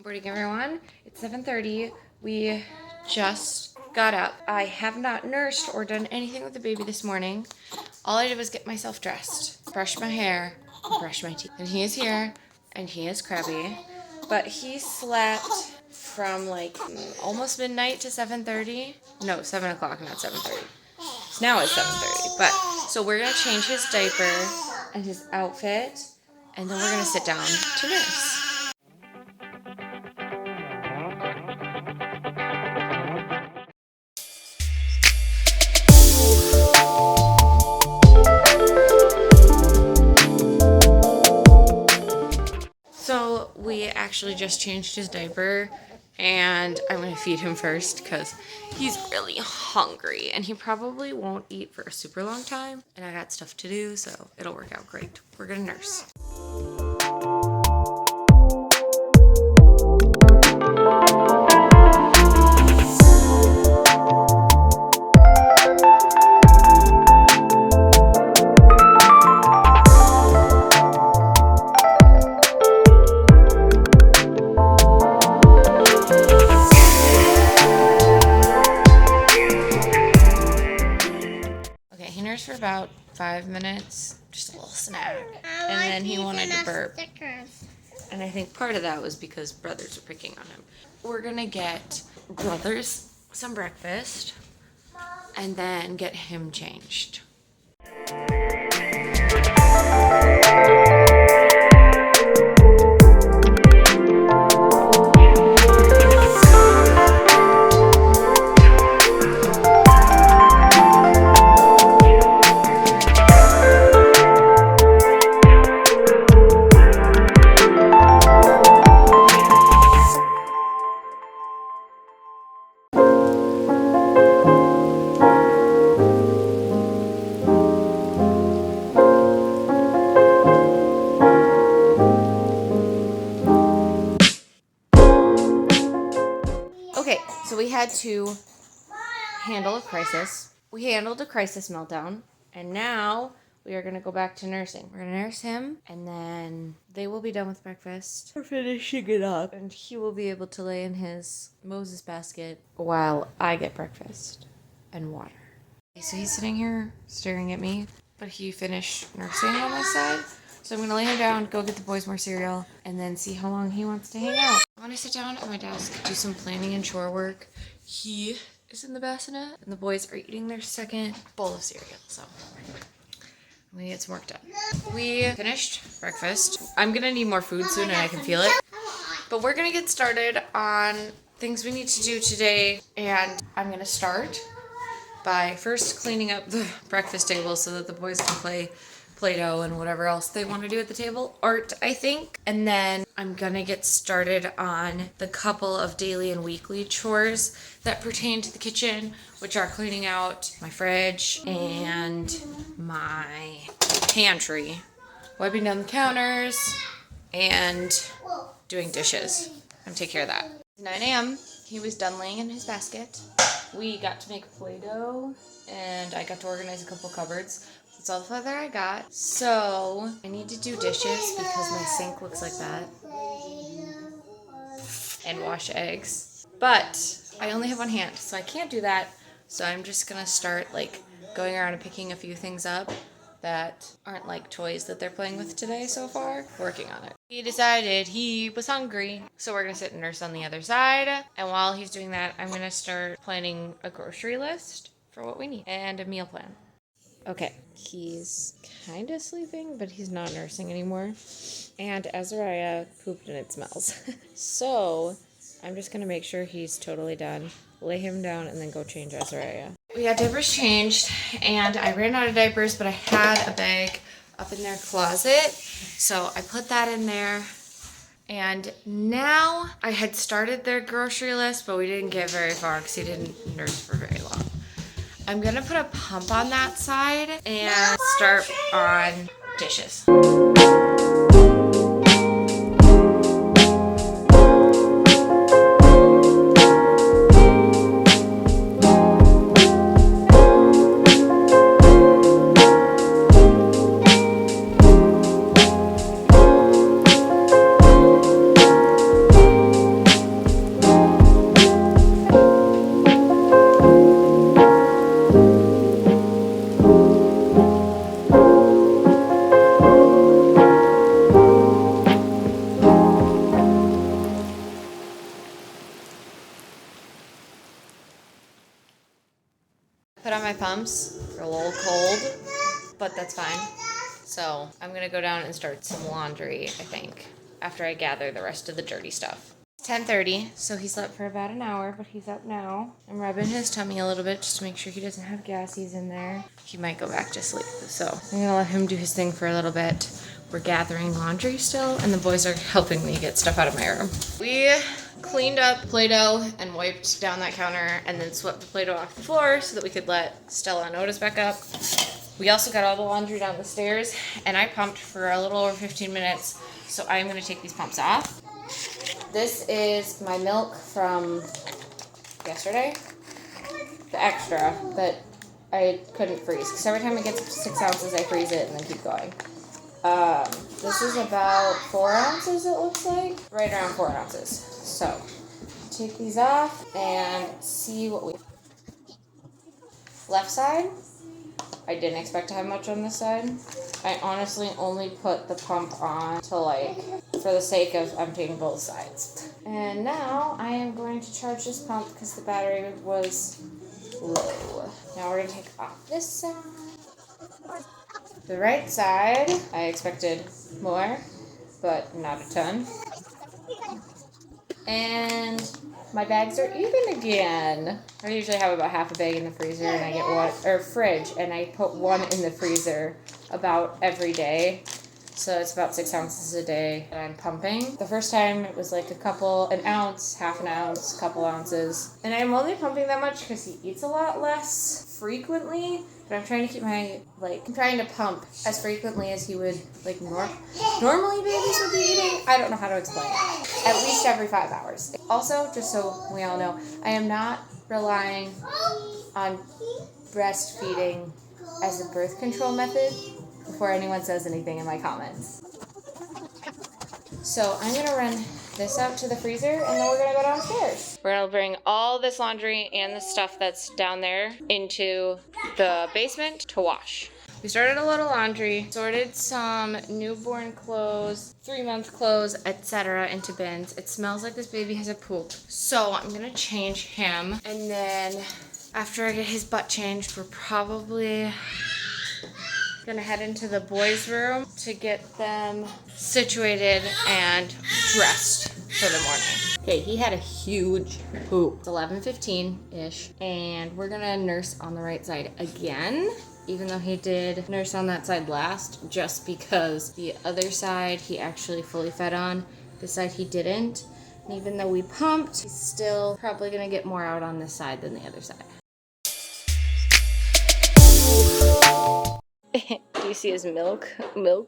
Morning, everyone. It's 7:30. We just got up. I have not nursed or done anything with the baby this morning. All I did was get myself dressed, brush my hair, and brush my teeth. And he is here, and he is crabby. But he slept from like almost midnight to 7:30. No, 7 o'clock, not 7:30. So now it's 7:30. But so we're gonna change his diaper and his outfit, and then we're gonna sit down to nurse. So we actually just changed his diaper, and I'm going to feed him first because he's really hungry and he probably won't eat for a super long time, and I got stuff to do, so it'll work out great. We're going to nurse. For about 5 minutes, just a little snack, and then he wanted to burp. Stickers. And I think part of that was because brothers are picking on him. We're gonna get brothers some breakfast and then get him changed. Okay, so we had to handle a crisis. We handled a crisis meltdown, and now we are going to go back to nursing. We're going to nurse him, and then they will be done with breakfast. We're finishing it up, and he will be able to lay in his Moses basket while I get breakfast and water. Okay, so he's sitting here staring at me, but he finished nursing on my side. So I'm going to lay him down, go get the boys more cereal, and then see how long he wants to hang out. I want to sit down at my desk, do some planning and chore work. He is in the bassinet, and the boys are eating their second bowl of cereal. So I'm going to get some work done. We finished breakfast. I'm going to need more food soon, and I can feel it. But we're going to get started on things we need to do today. And I'm going to start by first cleaning up the breakfast table so that the boys can play Play-Doh and whatever else they want to do at the table. Art, I think. And then I'm gonna get started on the couple of daily and weekly chores that pertain to the kitchen, which are cleaning out my fridge and my pantry, wiping down the counters, and doing dishes. I'm gonna take care of that. 9 a.m. He was done laying in his basket. We got to make Play-Doh, and I got to organize a couple cupboards. That's all the feather I got. So I need to do dishes because my sink looks like that. And wash eggs. But I only have one hand, so I can't do that. So I'm just gonna start like going around and picking a few things up that aren't like toys that they're playing with today so far. Working on it. He decided he was hungry, so we're gonna sit and nurse on the other side. And while he's doing that, I'm gonna start planning a grocery list for what we need and a meal plan. Okay, he's kind of sleeping, but he's not nursing anymore. And Azariah pooped and it smells. So I'm just going to make sure he's totally done, lay him down, and then go change Azariah. We got diapers changed, and I ran out of diapers, but I had a bag up in their closet. So I put that in there. And now I had started their grocery list, but we didn't get very far because he didn't nurse for very long. I'm gonna put a pump on that side and start on dishes. put on my pumps. They're a little cold, but that's fine. So I'm gonna go down and start some laundry, I think, after I gather the rest of the dirty stuff. It's 10:30, so he slept for about an hour, but he's up now. I'm rubbing his tummy a little bit just to make sure he doesn't have gassies in there. He might go back to sleep, so I'm gonna let him do his thing for a little bit. We're gathering laundry still, and the boys are helping me get stuff out of my room. We cleaned up Play-Doh and wiped down that counter and then swept the Play-Doh off the floor so that we could let Stella and Otis back up. We also got all the laundry down the stairs, and I pumped for a little over 15 minutes, so I'm gonna take these pumps off. This is my milk from yesterday, the extra that I couldn't freeze, because every time it gets up to 6 ounces, I freeze it and then keep going. This is about 4 ounces, it looks like, right around 4 ounces. So, take these off and see what we have. Left side, I didn't expect to have much on this side. I honestly only put the pump on to for the sake of emptying both sides. And now I am going to charge this pump because the battery was low. Now we're going to take off this side. The right side, I expected more, but not a ton. And my bags are even again. I usually have about half a bag in the freezer, and I get one, or fridge, and I put one in the freezer about every day. So it's about 6 ounces a day that I'm pumping. The first time it was like an ounce, half an ounce, couple ounces. And I'm only pumping that much because he eats a lot less frequently. But I'm trying to keep I'm trying to pump as frequently as he would, normally babies would be eating. I don't know how to explain it. At least every 5 hours. Also, just so we all know, I am not relying on breastfeeding as a birth control method before anyone says anything in my comments. So I'm gonna run this out to the freezer, and then we're gonna go downstairs. We're gonna bring all this laundry and the stuff that's down there into the basement to wash. We started a little laundry, sorted some newborn clothes, 3-month clothes, etc. into bins. It smells like this baby has a poop. So I'm gonna change him, and then after I get his butt changed, we're probably gonna head into the boys' room to get them situated and dressed for the morning. Okay, he had a huge poop. It's 11:15-ish, and we're gonna nurse on the right side again, even though he did nurse on that side last, just because the other side he actually fully fed on. This side he didn't. And even though we pumped, he's still probably gonna get more out on this side than the other side. Do you see his milk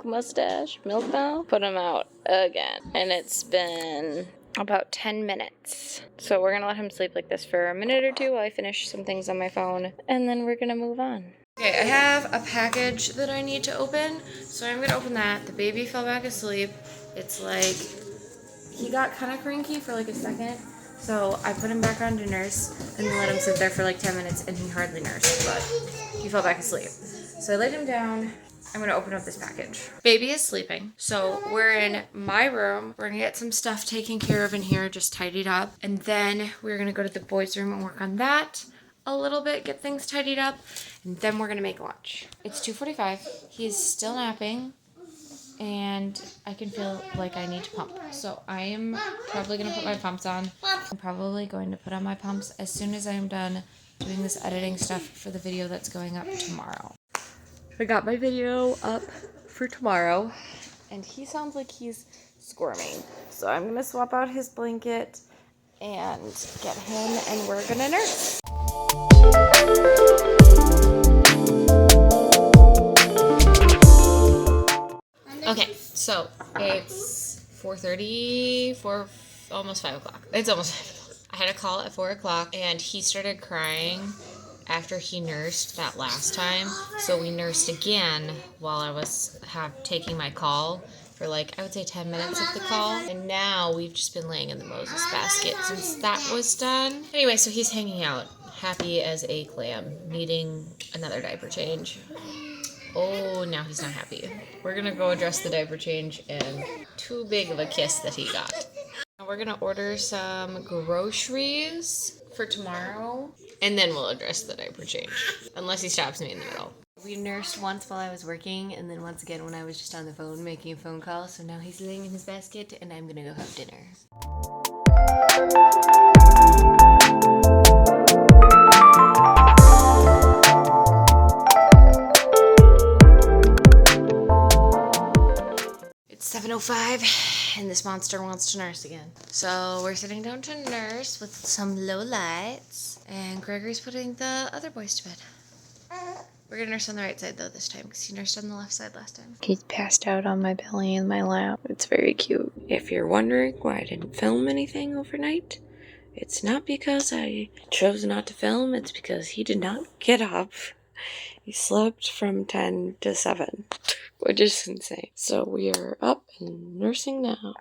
mustache? Milk now? Put him out again. And it's been about 10 minutes. So we're gonna let him sleep like this for a minute or two while I finish some things on my phone, and then we're gonna move on. Okay, I have a package that I need to open, so I'm gonna open that. The baby fell back asleep. It's like, he got kind of cranky for like a second, so I put him back on to nurse and then let him sit there for like 10 minutes, and he hardly nursed, but he fell back asleep. So I laid him down. I'm gonna open up this package. Baby is sleeping, so we're in my room. We're gonna get some stuff taken care of in here, just tidied up, and then we're gonna go to the boys' room and work on that a little bit, get things tidied up, and then we're gonna make lunch. It's 2:45. He's still napping, and I can feel like I need to pump. So I am probably gonna put my pumps on. I'm probably going to put on my pumps as soon as I am done doing this editing stuff for the video that's going up tomorrow. I got my video up for tomorrow, and he sounds like he's squirming. So I'm gonna swap out his blanket and get him, and we're gonna nurse. Okay, so it's 4:30, almost 5 o'clock. It's almost 5 o'clock. I had a call at 4 o'clock, and he started crying after he nursed that last time. So we nursed again while I was taking my call for I would say 10 minutes of the call. And now we've just been laying in the Moses basket since that was done. Anyway, so he's hanging out, happy as a clam, needing another diaper change. Oh, now he's not happy. We're gonna go address the diaper change, and too big of a kiss that he got. We're gonna order some groceries for tomorrow, and then we'll address the diaper change, unless he stops me in the middle. We nursed once while I was working, and then once again when I was just on the phone making a phone call, so now he's laying in his basket, and I'm gonna go have dinner. It's 7:05, and this monster wants to nurse again. So we're sitting down to nurse with some low lights, and Gregory's putting the other boys to bed. We're gonna nurse on the right side though this time, because he nursed on the left side last time. He's passed out on my belly in my lap. It's very cute. If you're wondering why I didn't film anything overnight, it's not because I chose not to film, it's because he did not get up. He slept from 10 to 7, which is insane. So we are up and nursing now.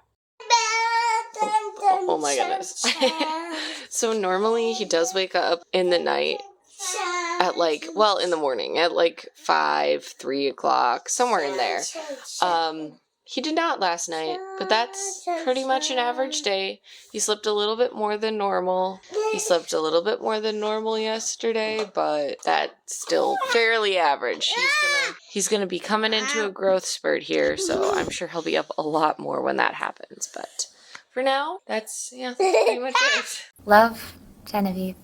Oh my goodness. So normally he does wake up in the night at in the morning at 5, 3 o'clock, somewhere in there. He did not last night, but that's pretty much an average day. He slept a little bit more than normal. He slept a little bit more than normal yesterday, but that's still fairly average. He's gonna be coming into a growth spurt here, so I'm sure he'll be up a lot more when that happens. But for now, that's pretty much it. Love, Genevieve.